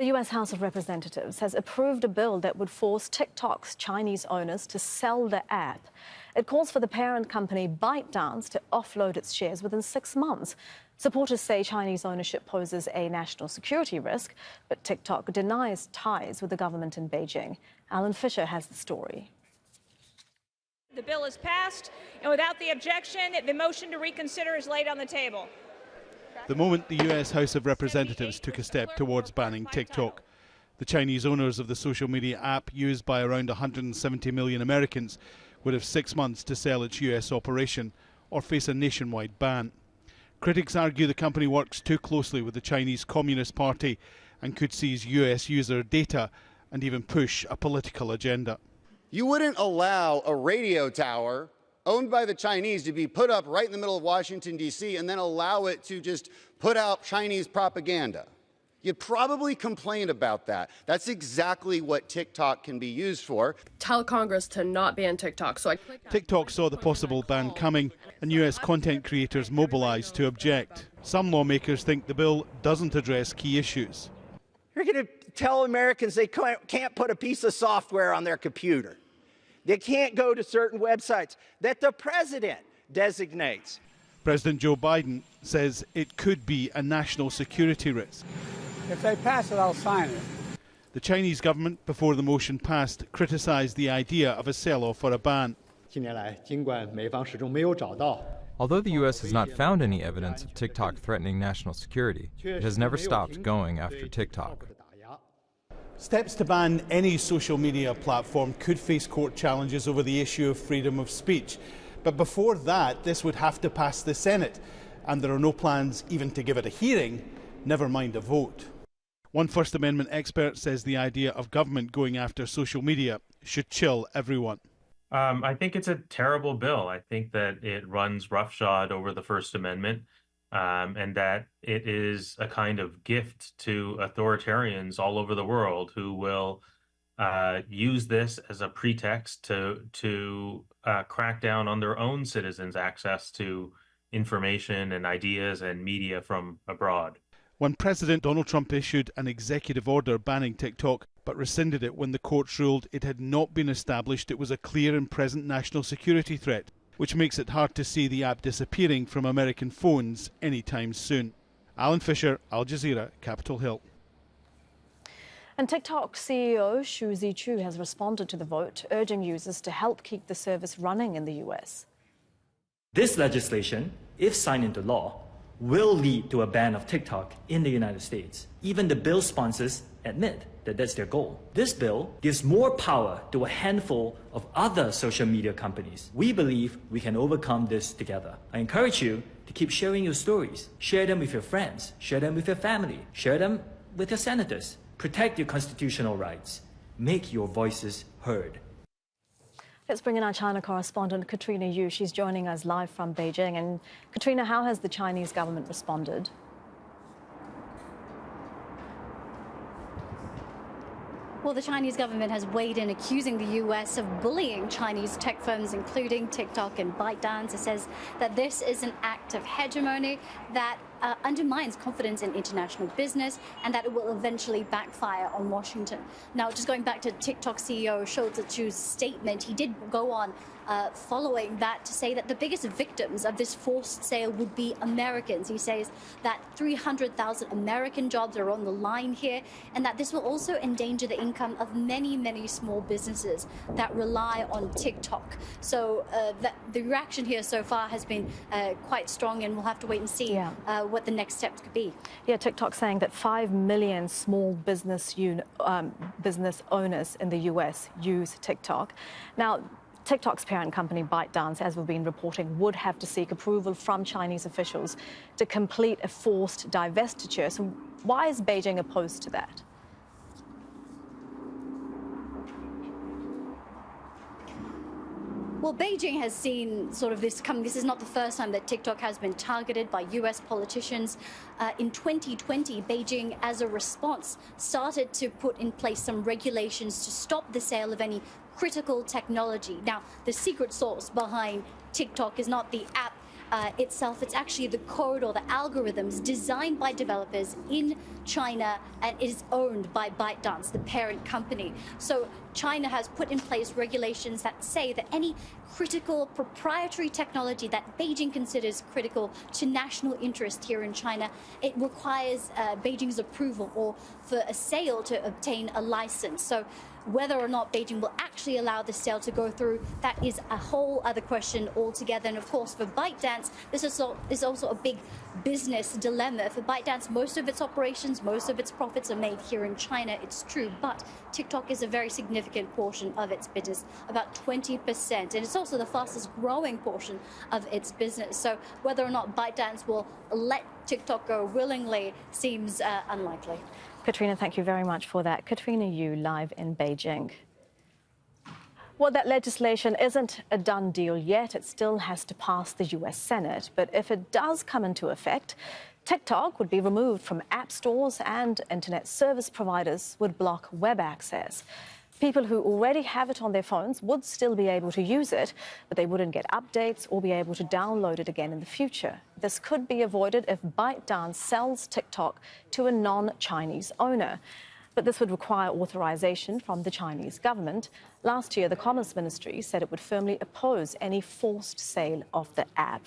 The U.S. House of Representatives has approved a bill that would force TikTok's Chinese owners to sell the app. It calls for the parent company ByteDance to offload its shares within 6 months. Supporters say Chinese ownership poses a national security risk, but TikTok denies ties with the government in Beijing. Alan Fisher has the story. The bill is passed, and without the objection, the motion to reconsider is laid on the table. The moment the US House of Representatives took a step towards banning TikTok, the Chinese owners of the social media app, used by around 170 million Americans, would have 6 months to sell its US operation or face a nationwide ban. Critics argue the company works too closely with the Chinese Communist Party and could seize US user data and even push a political agenda. You wouldn't allow a radio tower owned by the Chinese to be put up right in the middle of Washington, D.C., and then allow it to just put out Chinese propaganda. You'd probably complain about that. That's exactly what TikTok can be used for. Tell Congress to not ban TikTok. TikTok saw the possible ban coming, and US content creators mobilized to object. Some lawmakers think the bill doesn't address key issues. You're going to tell Americans they can't put a piece of software on their computer. They can't go to certain websites that the president designates. President Joe Biden says it could be a national security risk. If they pass it, I'll sign it. The Chinese government, before the motion passed, criticized the idea of a sell-off or a ban. Although the U.S. has not found any evidence of TikTok threatening national security, it has never stopped going after TikTok. Steps to ban any social media platform could face court challenges over the issue of freedom of speech. But before that, this would have to pass the Senate. And there are no plans even to give it a hearing, never mind a vote. One First Amendment expert says the idea of government going after social media should chill everyone. I think it's a terrible bill. I think that it runs roughshod over the First Amendment. And that it is a kind of gift to authoritarians all over the world who will use this as a pretext to crack down on their own citizens' access to information and ideas and media from abroad. When President Donald Trump issued an executive order banning TikTok, but rescinded it when the courts ruled it had not been established it was a clear and present national security threat, which makes it hard to see the app disappearing from American phones anytime soon. Alan Fisher, Al Jazeera, Capitol Hill. And TikTok CEO Shou has responded to the vote, urging users to help keep the service running in the US. This legislation, if signed into law, will lead to a ban of TikTok in the United States. Even the bill sponsors admit that that's their goal. This bill gives more power to a handful of other social media companies. We believe we can overcome this together. I encourage you to keep sharing your stories. Share them with your friends. Share them with your family. Share them with your senators. Protect your constitutional rights. Make your voices heard. Let's bring in our China correspondent, Katrina Yu. She's joining us live from Beijing. And Katrina, how has the Chinese government responded? Well, the Chinese government has weighed in, accusing the U.S. of bullying Chinese tech firms, including TikTok and ByteDance. It says that this is an act of hegemony that undermines confidence in international business and that it will eventually backfire on Washington. Now, just going back to TikTok CEO Shou's statement, he did go on following that to say that the biggest victims of this forced sale would be Americans. He says that 300,000 American jobs are on the line here and that this will also endanger the income of many, many small businesses that rely on TikTok. So the reaction here so far has been quite strong, and we'll have to wait and see what the next steps could be. Yeah, TikTok saying that 5 million small business owners in the US use TikTok. Now, TikTok's parent company, ByteDance, as we've been reporting, would have to seek approval from Chinese officials to complete a forced divestiture. So why is Beijing opposed to that? Well, Beijing has seen sort of this coming. This is not the first time that TikTok has been targeted by US politicians. In 2020, Beijing, as a response, started to put in place some regulations to stop the sale of any critical technology. Now, the secret source behind TikTok is not the app itself. It's actually the code or the algorithms designed by developers in China and is owned by ByteDance, the parent company. So China has put in place regulations that say that any critical proprietary technology that Beijing considers critical to national interest here in China, it requires Beijing's approval or for a sale to obtain a license. So whether or not Beijing will actually allow the sale to go through, that is a whole other question altogether. And of course, for ByteDance, this is also a big business dilemma. For ByteDance, most of its operations, most of its profits are made here in China, it's true, but TikTok is a very significant portion of its business, about 20%, and it's also the fastest growing portion of its business. So whether or not ByteDance will let TikTok go willingly seems unlikely. Katrina, thank you very much for that. Katrina Yu, live in Beijing. Well, that legislation isn't a done deal yet. It still has to pass the US Senate. But if it does come into effect, TikTok would be removed from app stores and internet service providers would block web access. People who already have it on their phones would still be able to use it, but they wouldn't get updates or be able to download it again in the future. This could be avoided if ByteDance sells TikTok to a non-Chinese owner. But this would require authorization from the Chinese government. Last year, the Commerce Ministry said it would firmly oppose any forced sale of the app.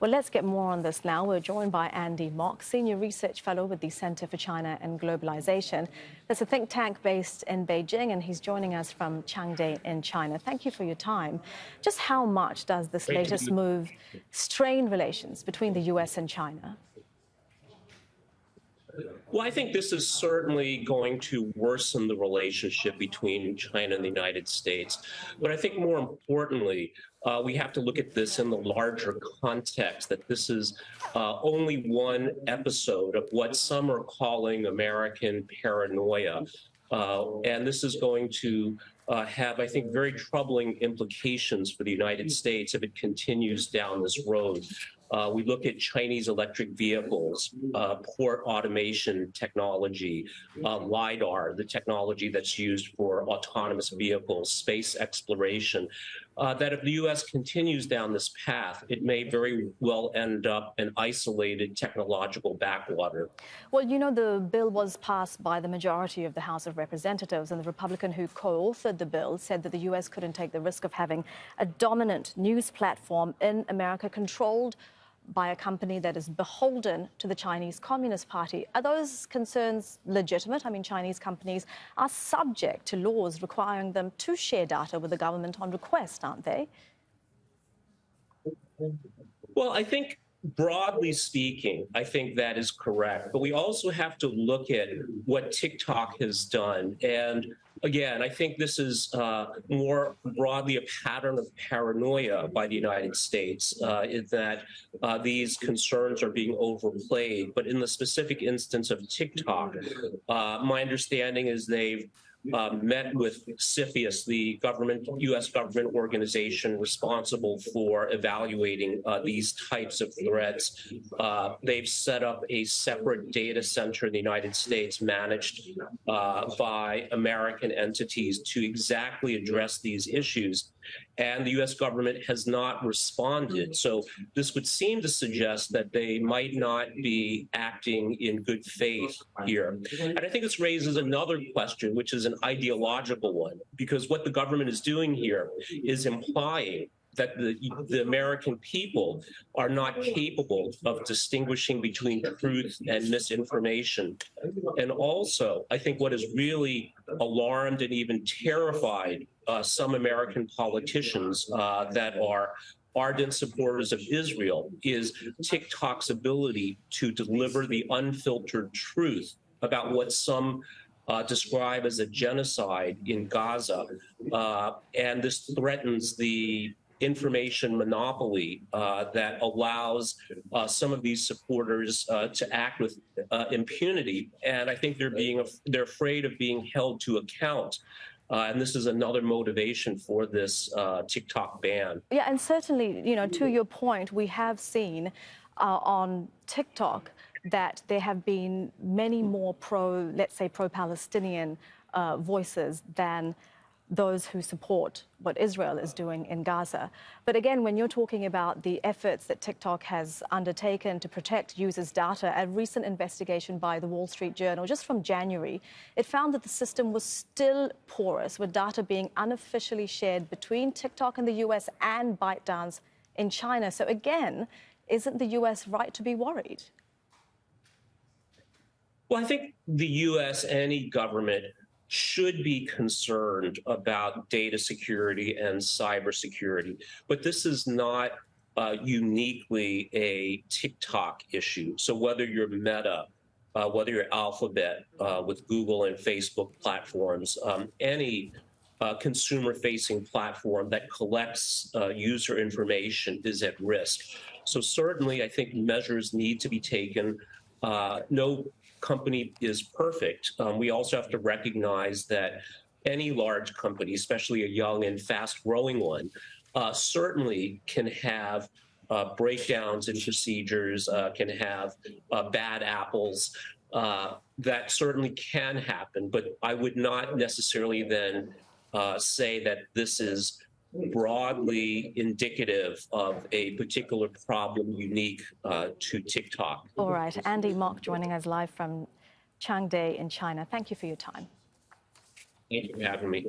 Well, let's get more on this now. We're joined by Andy Mock, Senior Research Fellow with the Center for China and Globalization. There's a think tank based in Beijing, and he's joining us from Changde in China. Thank you for your time. Just how much does this latest move strain relations between the US and China? Well, I think this is certainly going to worsen the relationship between China and the United States. But I think more importantly, we have to look at this in the larger context, that this is only one episode of what some are calling American paranoia. And this is going to have, I think, very troubling implications for the United States if it continues down this road. We look at Chinese electric vehicles, port automation technology, LiDAR, the technology that's used for autonomous vehicles, space exploration, that if the U.S. continues down this path, it may very well end up an isolated technological backwater. Well, you know, the bill was passed by the majority of the House of Representatives, and the Republican who co-authored the bill said that the U.S. couldn't take the risk of having a dominant news platform in America controlled by a company that is beholden to the Chinese Communist Party. Are those concerns legitimate? I mean, Chinese companies are subject to laws requiring them to share data with the government on request, aren't they? Well, I think broadly speaking, I think that is correct. But we also have to look at what TikTok has done. And again, I think this is more broadly a pattern of paranoia by the United States, in that these concerns are being overplayed. But in the specific instance of TikTok, my understanding is they've met with CFIUS, the U.S. government organization responsible for evaluating these types of threats. They've set up a separate data center in the United States managed by American entities to exactly address these issues. And the U.S. government has not responded. So this would seem to suggest that they might not be acting in good faith here. And I think this raises another question, which is an ideological one, because what the government is doing here is implying that the American people are not capable of distinguishing between truth and misinformation. And also, I think what has really alarmed and even terrified some American politicians that are ardent supporters of Israel is TikTok's ability to deliver the unfiltered truth about what some describe as a genocide in Gaza. And this threatens the information monopoly that allows some of these supporters to act with impunity. And I think they're afraid of being held to account. And this is another motivation for this TikTok ban. Yeah, and certainly, you know, to your point, we have seen on TikTok that there have been many more let's say pro-Palestinian voices than those who support what Israel is doing in Gaza. But again, when you're talking about the efforts that TikTok has undertaken to protect users' data, a recent investigation by the Wall Street Journal, just from January, it found that the system was still porous, with data being unofficially shared between TikTok in the US and ByteDance in China. So again, isn't the US right to be worried? Well, I think the US, any government, should be concerned about data security and cybersecurity. But this is not uniquely a TikTok issue. So whether you're Meta, whether you're Alphabet with Google and Facebook platforms, any consumer-facing platform that collects user information is at risk. So certainly, I think measures need to be taken. No company is perfect. We also have to recognize that any large company, especially a young and fast-growing one, certainly can have breakdowns in procedures, can have bad apples. That certainly can happen, but I would not necessarily then say that this is broadly indicative of a particular problem unique to TikTok. All right, Andy Mock joining us live from Changde in China. Thank you for your time. Thank you for having me.